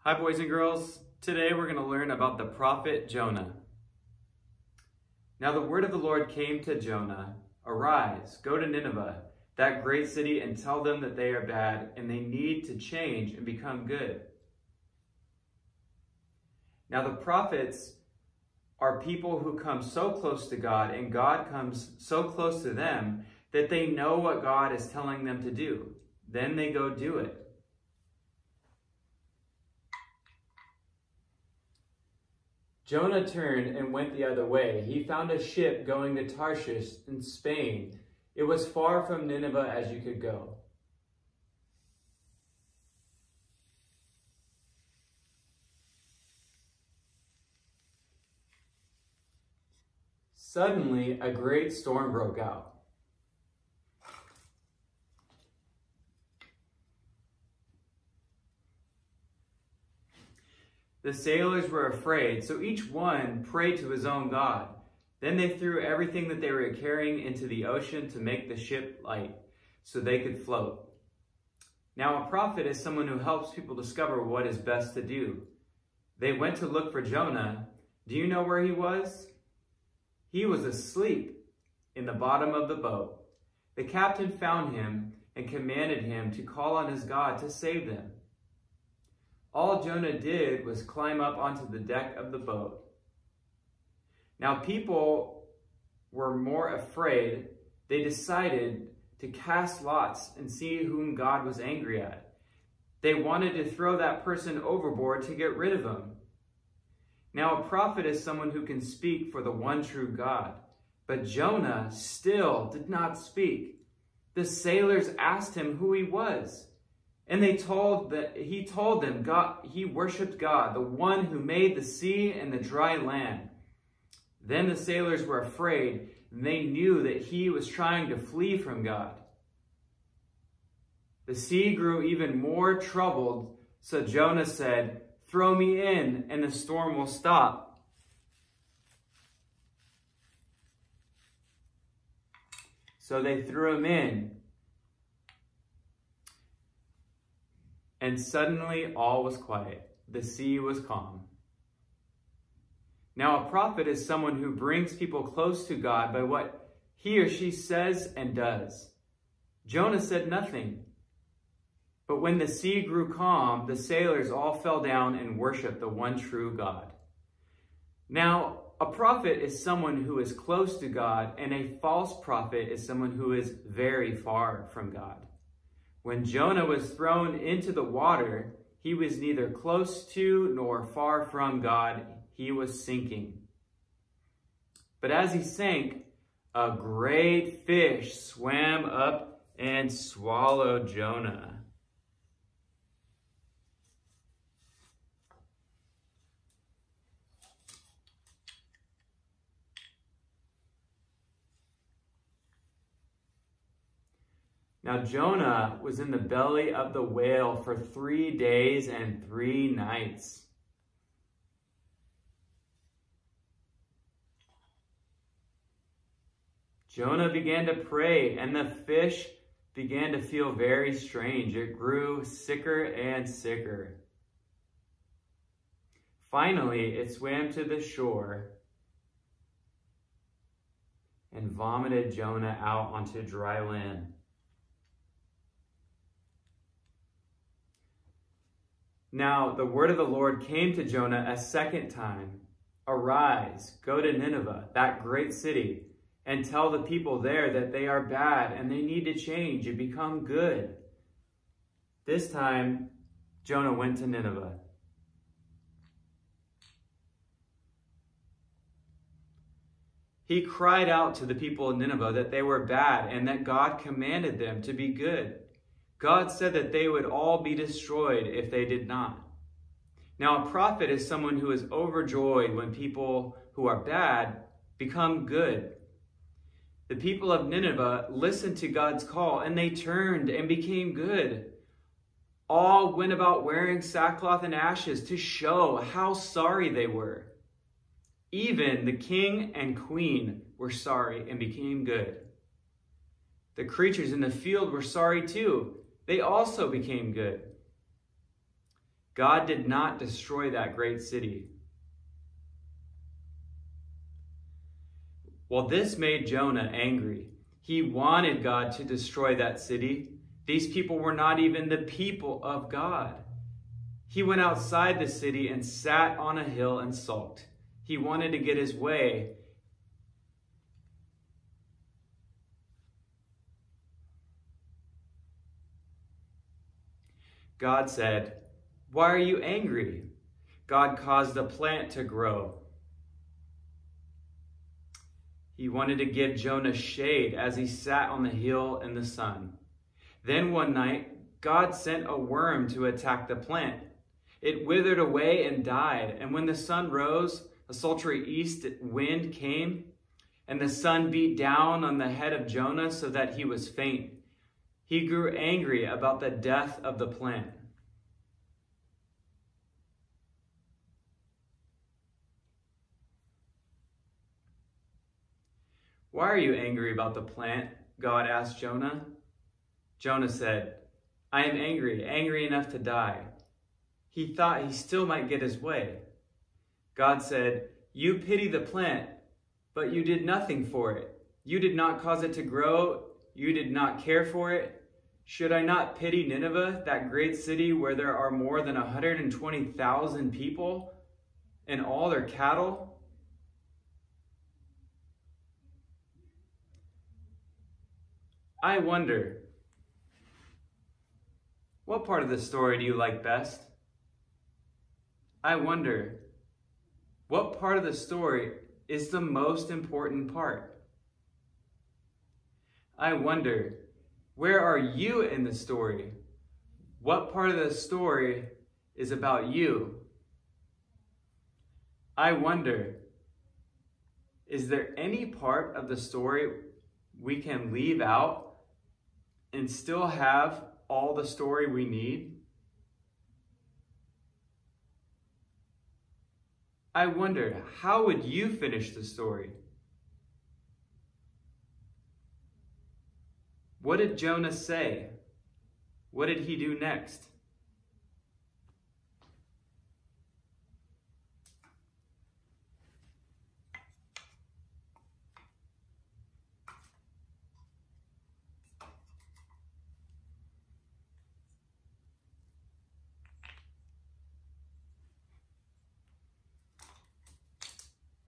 Hi boys and girls, today we're going to learn about the prophet Jonah. Now the word of the Lord came to Jonah, "Arise, go to Nineveh, that great city, and tell them that they are bad and they need to change and become good." Now the prophets are people who come so close to God and God comes so close to them that they know what God is telling them to do. Then they go do it. Jonah turned and went the other way. He found a ship going to Tarshish in Spain. It was far from Nineveh as you could go. Suddenly, a great storm broke out. The sailors were afraid, so each one prayed to his own God. Then they threw everything that they were carrying into the ocean to make the ship light, so they could float. Now a prophet is someone who helps people discover what is best to do. They went to look for Jonah. Do you know where he was? He was asleep in the bottom of the boat. The captain found him and commanded him to call on his God to save them. All Jonah did was climb up onto the deck of the boat. Now people were more afraid. They decided to cast lots and see whom God was angry at. They wanted to throw that person overboard to get rid of him. Now a prophet is someone who can speak for the one true God. But Jonah still did not speak. The sailors asked him who he was. And he told them he worshiped God, the one who made the sea and the dry land. Then the sailors were afraid, and they knew that he was trying to flee from God. The sea grew even more troubled, so Jonah said, "Throw me in, and the storm will stop." So they threw him in. And suddenly all was quiet. The sea was calm. Now a prophet is someone who brings people close to God by what he or she says and does. Jonah said nothing. But when the sea grew calm, the sailors all fell down and worshiped the one true God. Now a prophet is someone who is close to God, and a false prophet is someone who is very far from God. When Jonah was thrown into the water, he was neither close to nor far from God. He was sinking. But as he sank, a great fish swam up and swallowed Jonah. Now Jonah was in the belly of the whale for 3 days and 3 nights. Jonah began to pray, and the fish began to feel very strange. It grew sicker and sicker. Finally, it swam to the shore and vomited Jonah out onto dry land. Now the word of the Lord came to Jonah a second time. "Arise, go to Nineveh, that great city, and tell the people there that they are bad and they need to change and become good." This time, Jonah went to Nineveh. He cried out to the people of Nineveh that they were bad and that God commanded them to be good. God said that they would all be destroyed if they did not. Now a prophet is someone who is overjoyed when people who are bad become good. The people of Nineveh listened to God's call, and they turned and became good. All went about wearing sackcloth and ashes to show how sorry they were. Even the king and queen were sorry and became good. The creatures in the field were sorry too. They also became good. God did not destroy that great city. Well, this made Jonah angry. He wanted God to destroy that city. These people were not even the people of God. He went outside the city and sat on a hill and sulked. He wanted to get his way. God said, "Why are you angry?" God caused a plant to grow. He wanted to give Jonah shade as he sat on the hill in the sun. Then one night, God sent a worm to attack the plant. It withered away and died. And when the sun rose, a sultry east wind came, and the sun beat down on the head of Jonah so that he was faint. He grew angry about the death of the plant. "Why are you angry about the plant?" God asked Jonah. Jonah said, "I am angry enough to die." He thought he still might get his way. God said, "You pity the plant, but you did nothing for it. You did not cause it to grow. You did not care for it. Should I not pity Nineveh, that great city where there are more than 120,000 people and all their cattle?" I wonder, what part of the story do you like best? I wonder, what part of the story is the most important part? I wonder, where are you in the story? What part of the story is about you? I wonder, is there any part of the story we can leave out and still have all the story we need? I wonder, how would you finish the story? What did Jonah say? What did he do next?